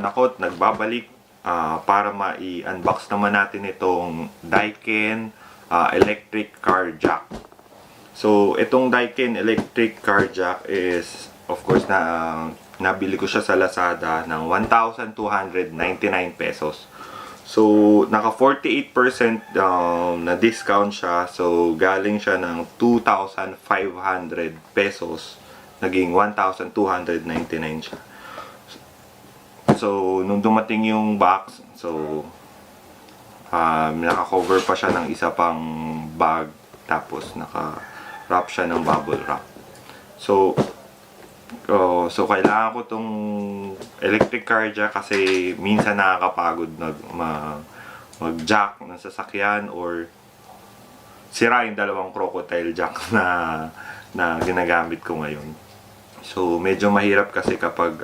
naman ako at nagbabalik para ma-unbox naman natin itong Daiken electric car jack. So, itong Daiken electric car jack is, of course, nabili ko siya sa Lazada ng 1,299 pesos. So, naka 48% na discount siya. So, galing siya ng 2,500 pesos. Naging 1,299 siya. So, nung dumating yung box, so, naka-cover pa siya ng isa pang bag. Tapos, naka-wrap siya ng bubble wrap. So, kailangan ko tong electric car jack kasi minsan nakakapagod mag-jack ng sasakyan or sira yung dalawang crocodile jack na ginagamit ko ngayon. So, medyo mahirap kasi kapag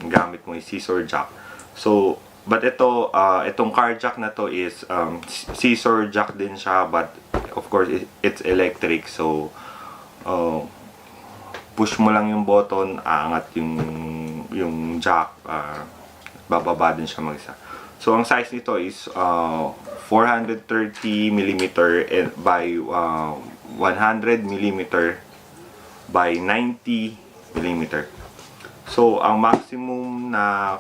gamit mo yung scissor jack. So, but itong car jack na to is scissor jack din siya, but of course it's electric. So, push mo lang yung button, aangat yung jack, bababa din siya mag-isa. So, ang size nito is 430 mm by 100 mm by 90 mm. So, ang maximum na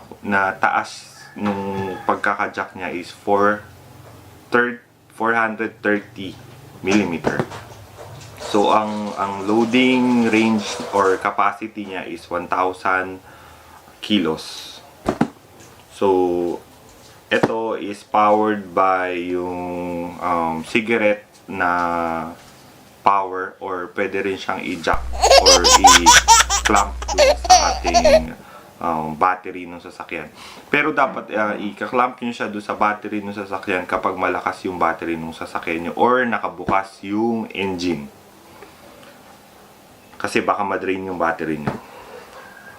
taas nung pagkaka-jack niya is 430 mm. So, ang loading range or capacity niya is 1,000 kilos. So, ito is powered by yung cigarette na power, or pwede rin siyang i-jack or i-clamp sa ating battery ng sasakyan. Pero dapat i-clamp nyo siya doon sa battery ng sasakyan kapag malakas yung battery ng sasakyan nyo or nakabukas yung engine. Kasi baka ma-drain yung battery nyo.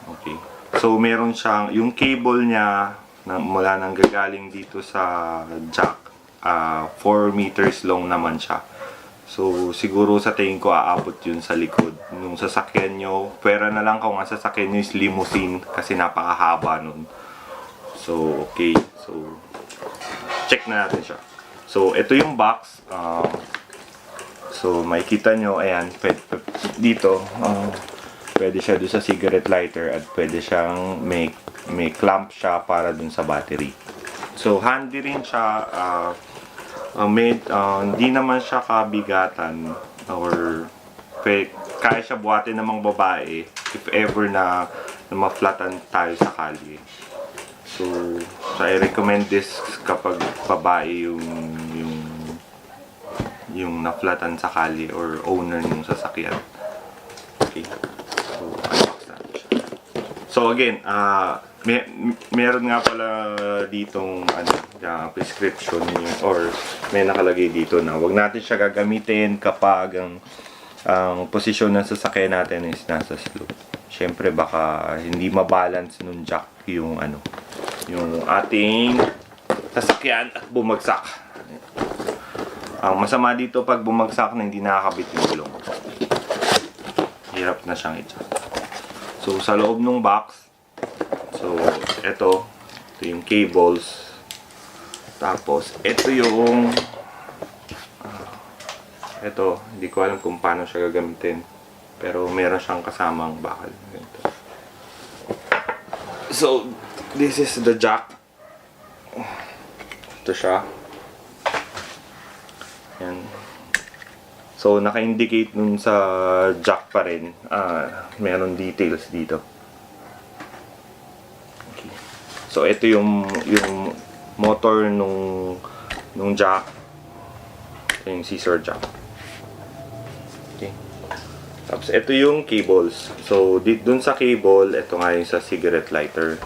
Okay. So, meron siyang, yung cable niya mula nang gagaling dito sa jack, 4 meters long naman siya. So, siguro sa tingin ko aabot yun sa likod nung sasakyan nyo. Pwera na lang kung ang sasakyan nyo is limousine kasi napakahaba nun. So, okay. So, check na natin siya. So, ito yung box. So, makikita nyo, ayan, dito, pwede siya doon sa cigarette lighter at pwede siyang may clamp siya para dun sa battery. So, handy rin siya. Hindi naman siya kabigatan or kaya siya buhatin ng mga babae if ever na ma-flatan tayo sa kalye. So I recommend this kapag babae yung na-flatan sa kalye or owner ng sasakyan. Okay. So, unbox natin siya. So again, meron nga pala ditong prescription or may nakalagay dito na wag natin siya gagamitin kapag ang posisyon ng sasakyan natin is nasa slow. Siyempre baka hindi mabalance nung jack yung ating sasakyan at bumagsak. Ang masama dito pag bumagsak na hindi nakakabit yung gulong. Hirap na siyang i-jack. So sa loob ng box, so, ito yung cables. Tapos, ito yung hindi ko alam kung paano siya gagamitin. Pero, meron siyang kasamang bakal. So, this is the jack. Ito siya. Yan. So, naka-indicate nun sa jack pa rin. Meron details dito. So, ito yung motor nung jack. Ito yung scissor jack. Okay. Tapos, ito yung cables. So, dun sa cable, ito nga yung sa cigarette lighter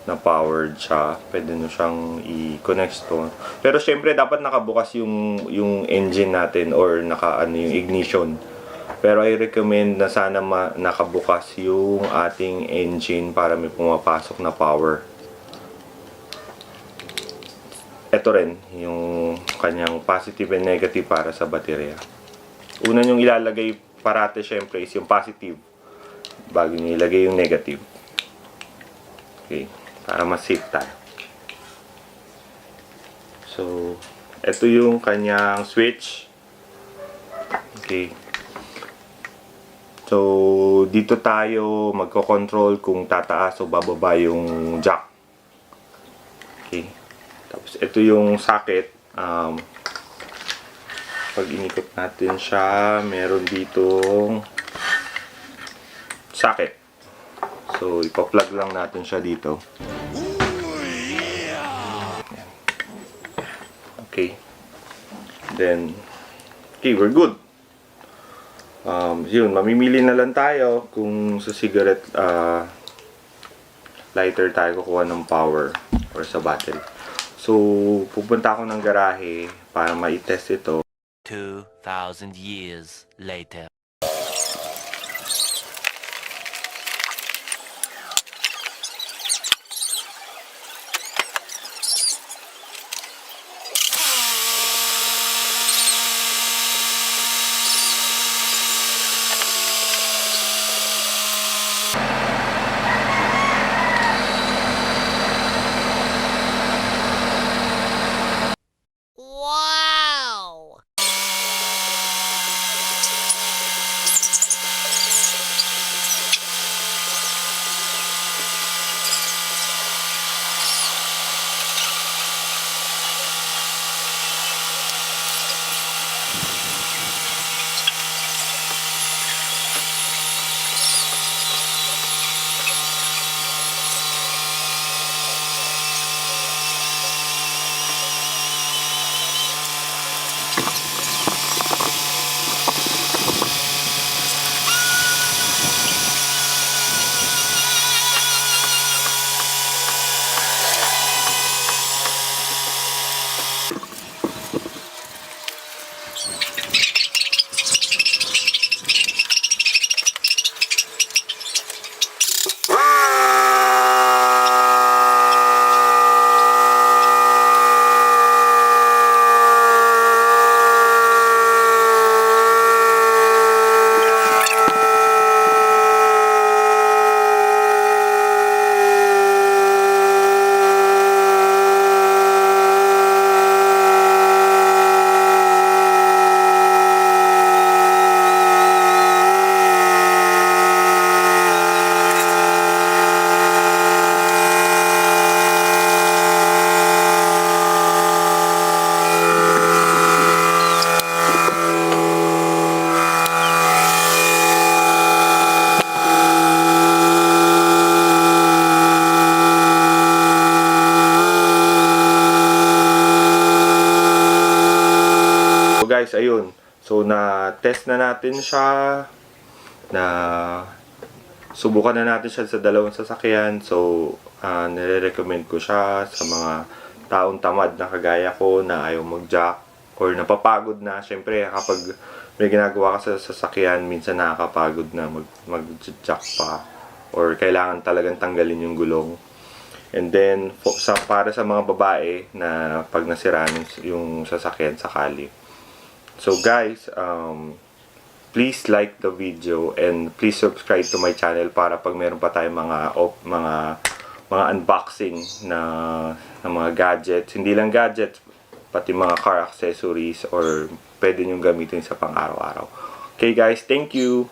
na powered siya. Pwede nyo siyang i-connect to. Pero, syempre, dapat nakabukas yung engine natin or yung ignition. Pero I recommend na sana nakabukas yung ating engine para may pumapasok na power. Ito rin, yung kanyang positive and negative para sa baterya. Una yung ilalagay parate syempre is yung positive bago nyo ilagay yung negative. Okay. para mas safe tayo. So, ito yung kanyang switch. Okay. So, dito tayo magko-control kung tataas o bababa yung jack. Okay. Tapos, ito yung socket. Pag inikot natin siya, meron ditong socket. So, ipa-plug lang natin siya dito. Okay. Then, okay, we're good. Yun, mamimili na lang tayo kung sa cigarette lighter tayo kukuha ng power or sa battery. So, pupunta ako ng garahe para ma-test ito. 2,000 years later. Wow! So guys, ayun. So na-test na natin siya. Subukan na natin siya sa dalawang sasakyan. So nire-recommend ko siya sa mga taong tamad na kagaya ko na ayaw mag-jack or napapagod na. Syempre kapag may ginagawa ka sa sasakyan, minsan nakakapagod na mag-jack pa or kailangan talagang tanggalin yung gulong. And then para sa mga babae na pag nasiraan yung sasakyan sakali. So guys, please like the video and please subscribe to my channel para pag meron pa tayong mga unboxing na mga gadgets, hindi lang gadgets, pati mga car accessories or pwede nyo gamitin sa pang araw-araw. Okay guys, thank you!